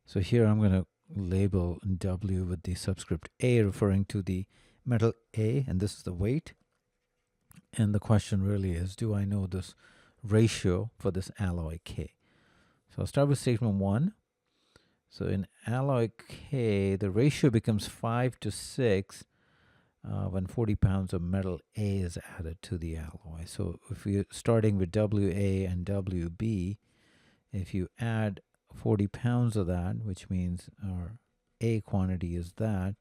So here I'm going to label W with the subscript A, referring to the metal A, and this is the weight. And the question really is, do I know this ratio for this alloy K? So I'll start with statement 1. So in alloy K, the ratio becomes 5 to 6 when 40 pounds of metal A is added to the alloy. So if you're starting with WA and WB, if you add 40 pounds of that, which means our A quantity is that,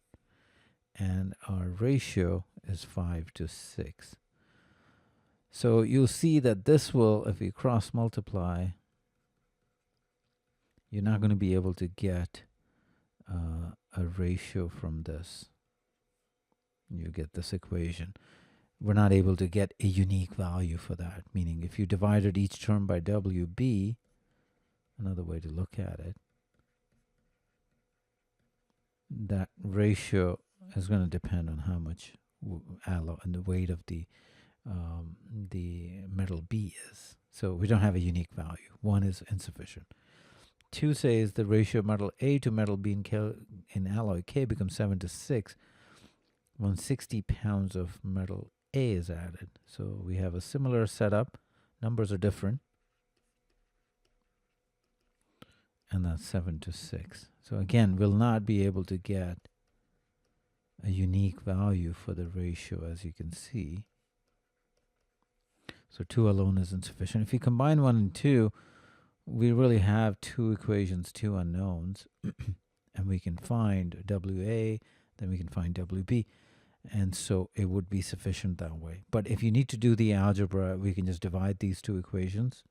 and our ratio is 5 to 6. So you'll see that this will, if we cross multiply, you're not going to be able to get a ratio from this. You get this equation. We're not able to get a unique value for that, meaning if you divided each term by WB, another way to look at it, that ratio is going to depend on how much alloy and the weight of the metal B is. So we don't have a unique value. 1 is insufficient. 2 says the ratio of metal A to metal B in alloy K becomes 7 to 6 when 60 pounds of metal A is added. So we have a similar setup. Numbers are different. And that's 7 to 6. So again, we'll not be able to get a unique value for the ratio, as you can see. So 2 alone is insufficient. If you combine 1 and 2, we really have 2 equations, 2 unknowns, and we can find WA, then we can find WB, and so it would be sufficient that way. But if you need to do the algebra, we can just divide these 2 equations.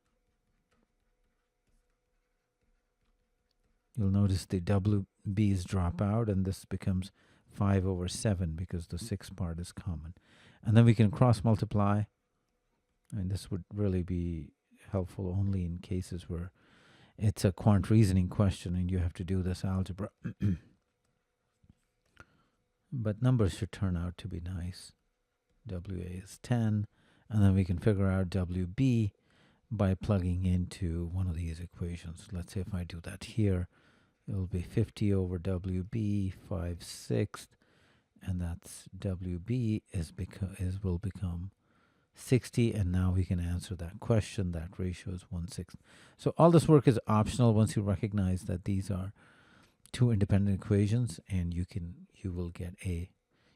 You'll notice the WB's drop out, and this becomes 5 over 7 because the 6 part is common. And then we can cross multiply, and this would really be helpful only in cases where it's a quant reasoning question and you have to do this algebra. But numbers should turn out to be nice. WA is 10, and then we can figure out WB by plugging into one of these equations. Let's say if I do that here, it'll be 50 over WB, 5/6, and that's WB will become 60, and now we can answer that question. That ratio is 1/6. So all this work is optional once you recognize that these are 2 independent equations, and you will get a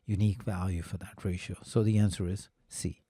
unique value for that ratio. So the answer is C.